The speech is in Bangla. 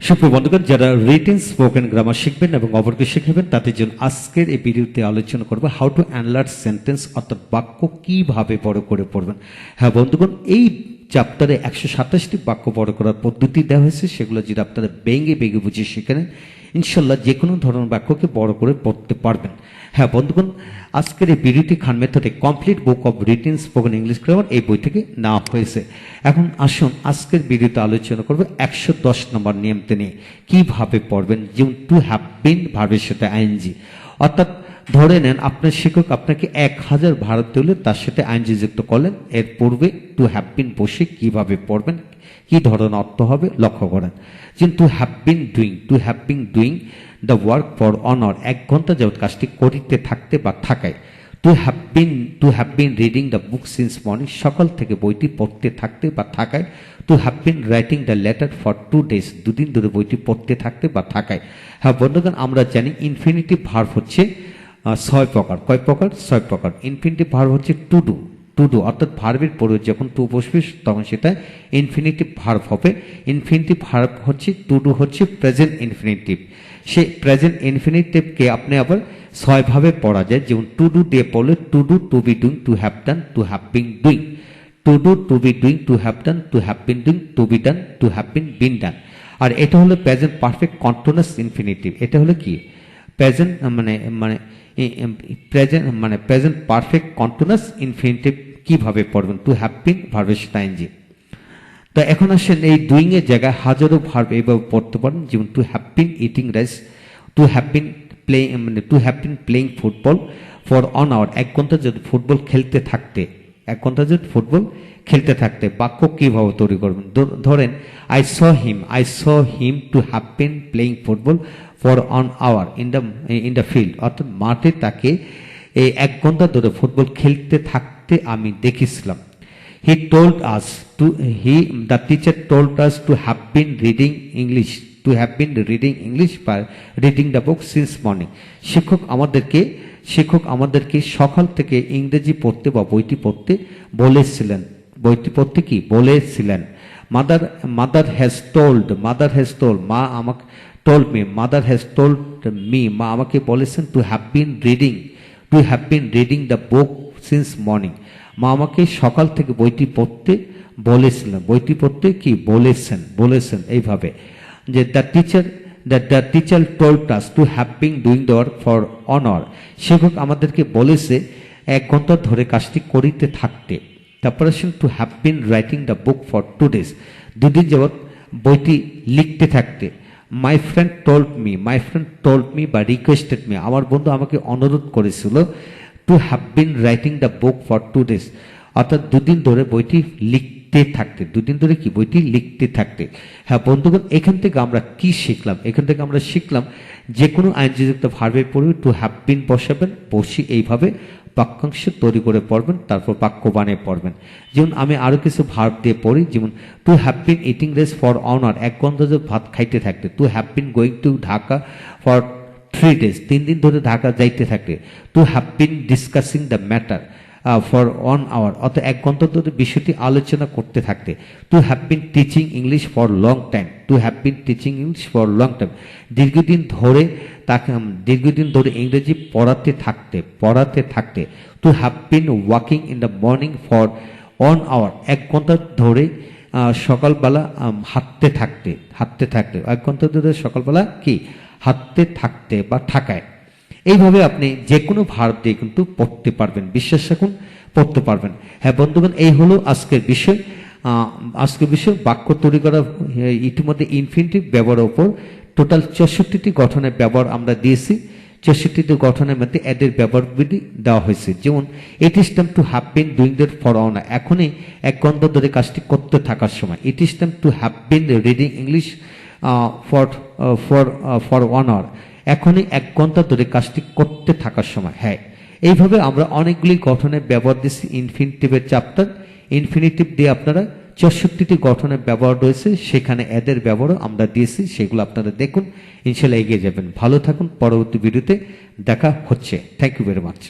সুপ্রিয় বন্ধুগণ, যারা রিটেন স্পোকেন গ্রামার শিখবেন এবং অপরকে শিখাবেন তাদের জন্য আজকের এই ভিডিওতে আলোচনা করবো হাউ টু অ্যানলার্জ সেন্টেন্স, অর্থাৎ বাক্য কিভাবে বড় করে পড়বেন। হ্যাঁ বন্ধুগণ, এই চ্যাপ্টারে 127টি বাক্য বড় করার পদ্ধতি দেওয়া হয়েছে, সেগুলো যদি আপনারা বেঙ্গে বুঝে শিখে নেন, ইনশাল্লাহ যে কোনো ধরনের বাক্যকে বড় করে পড়তে পারবেন। হ্যাঁ বন্ধুগণ, আজকের এই ভিডিওটি খান মেথডে complete book of written spoken English grammar এই বই থেকে নেওয়া হয়েছে। এখন আসুন আজকের ভিডিওতে আলোচনা করবো 110 নম্বর নিয়মতে নিয়ে কিভাবে পড়বেন। যেমন টু হ্যাভ বিন ভার্বের সাথে আইএনজি, অর্থাৎ ধরে নেন আপনার শিক্ষক আপনাকে 1000 ভাড়া দিলে তার সাথে আইএনজি যুক্ত করলেন, এর পূর্বে টু হ্যাভ বিন বসে কিভাবে পড়বেন, কি ধরনের অর্থ হবে লক্ষ্য করেন। যেমন to have been doing the work for honour, 1 ঘন্টা যাবত কাজটি করিতে থাকতে বা থাকায়। Two have been reading the book since morning, সকাল থেকে বইটি পড়তে থাকতে বা থাকায়। Two have been writing the letter for 2 days, 2 দিন ধরে বইটি পড়তে থাকতে বা থাকায়। হ্যাঁ বন্ধুগণ, আমরা জানি ইনফিনিটিভ ভার্ব হচ্ছে 6 প্রকার। কয় প্রকার? 6 প্রকার। ইনফিনিটিভ ভার্ব হচ্ছে টু ডু, অর্থাৎ ভার্বের পরে যখন টু বসবে তখন সেটা ইনফিনিটিভ ভার্ব হবে। ইনফিনিটিভ ভার্ব হচ্ছে টু ডু, হচ্ছে প্রেজেন্ট ইনফিনিটিভ। সেই প্রেজেন্ট ইনফিনিটিভকে আপনি আবার 6 ভাবে পড়া যায়। যেমন টু ডু দিয়ে পড়লে to do, to be doing, to have done, to have been doing. To do, to be doing, to have done, to have been doing, to be done, to have been done. আর এটা হলো প্রেজেন্ট পারফেক্ট কন্টিনিউয়াস ইনফিনিটিভ। এটা হলো কি present present perfect continuous infinitive কিভাবে পড়বেন? টু হ্যাভ বিন ভার্বের সাথে আইএনজি। তো এখন আসেন এই ডুইং এর জায়গায় হাজারো ভার্ব এইভাবে পড়তে পারেন। যেমন to have been eating rice, to have been playing football for an hour, 1 ঘন্টা যদি ফুটবল খেলতে থাকতে, 1 ঘন্টা যদি ফুটবল খেলতে থাকতে। বাক্য কিভাবে তৈরি করবেন? ধরেন I saw him to have been playing football for an hour in the field, অর্থাৎ মাঠে তাকে এই 1 ঘন্টা ধরে ফুটবল খেলতে থাকতে আমি দেখেছিলাম। The teacher told us to have been reading English by reading the book since morning. শিক্ষক আমাদেরকে সকাল থেকে ইংরেজি পড়তে বা বইটি পড়তে বলেছিলেন। Mother has told মা আমাকে মা আমাকে বলেছেন to have been reading the book since morning. মা আমাকে সকাল থেকে বইটি পড়তে বলেছিলেন। বলেছেন এইভাবে যে the teacher told us to have been doing the work for honour, শিক্ষক আমাদেরকে বলেছে 1 ঘন্টা ধরে কাজটি করিতে থাকতে। তারপরে two have been writing the book for 2 days, 2 দিন যাবত বইটি লিখতে থাকতে। মাই ফ্রেন্ড টোল্ড মি বা রিকোয়েস্টেড মি, আমার বন্ধু আমাকে অনুরোধ করেছিল two have been writing the book for 2 days, অর্থাৎ 2 দিন ধরে বইটি লিখতে থাকতে। 2 দিন ধরে কি বইটি লিখতে থাকতে। হ্যাঁ বন্ধুগণ, এখান থেকে আমরা কি শিখলাম? শিখলাম যে কোনো আইনযুক্ত ভার্বের পূর্বে টু হ্যাভ বিন বসাবেন, বসে এইভাবে বাক্যাংশ তৈরি করে পড়বেন, তারপর বাক্য বানিয়ে পড়বেন। যেমন আমি আরো কিছু ভার্ব দিয়ে পড়ি। যেমন to have been eating rice for honour, 1 ঘন্টা ধরে ভাত খাইতে থাকতে। Two have been going to Dhaka for 3 days, 3 দিন ধরে ঢাকা যাইতে থাকে। Two have bin discussing the matter for 1 hour, অর্থাৎ 1 ঘন্টা ধরে বিষয়টি আলোচনা করতে থাকতে। Two have been teaching English for long time, দীর্ঘদিন ধরে ইংরেজি পড়াতে থাকতে। Two have been walking in the morning for 1 hour, 1 ঘন্টা ধরে সকালবেলা হাঁটতে থাকতে। 1 ঘন্টা ধরে সকালবেলা কি হাঁটতে থাকতে বা থাকায়। এইভাবে আপনি যে কোনো ভার্ব দিয়ে কিন্তু পড়তে পারবেন, বিশ্বাস রাখুন পড়তে পারবেন। হ্যাঁ বন্ধুগণ, এই হলো আজকের বিষয়। বাক্য তৈরি করা ইতিমধ্যে ইনফিনিটিভ ব্যবহারের উপর টোটাল 64টি গঠনের ব্যবহার আমরা দিয়েছি। 64টি গঠনের মধ্যে এদের ব্যবহারগুলি দেওয়া হয়েছে। যেমন it is time to have been doing that for honour, এখনই 1 ঘন্টা ধরে কাজটি করতে থাকার সময়। It is time to have been reading English for 1 hour, এখনই 1 ঘন্টা ধরে কাজটি করতে থাকার সময়। হ্যাঁ, এইভাবে আমরা অনেকগুলি গঠনের ব্যবহার দিচ্ছি ইনফিনিটিভের চ্যাপ্টার। ইনফিনিটিভ দিয়ে আপনারা 64টি গঠনের ব্যবহার রয়েছে, সেখানে এদের ব্যবহারও আমরা দিয়েছি, সেগুলো আপনারা দেখুন, ইনশাল্লাহ এগিয়ে যাবেন। ভালো থাকুন, পরবর্তী ভিডিওতে দেখা হচ্ছে। Thank you very much.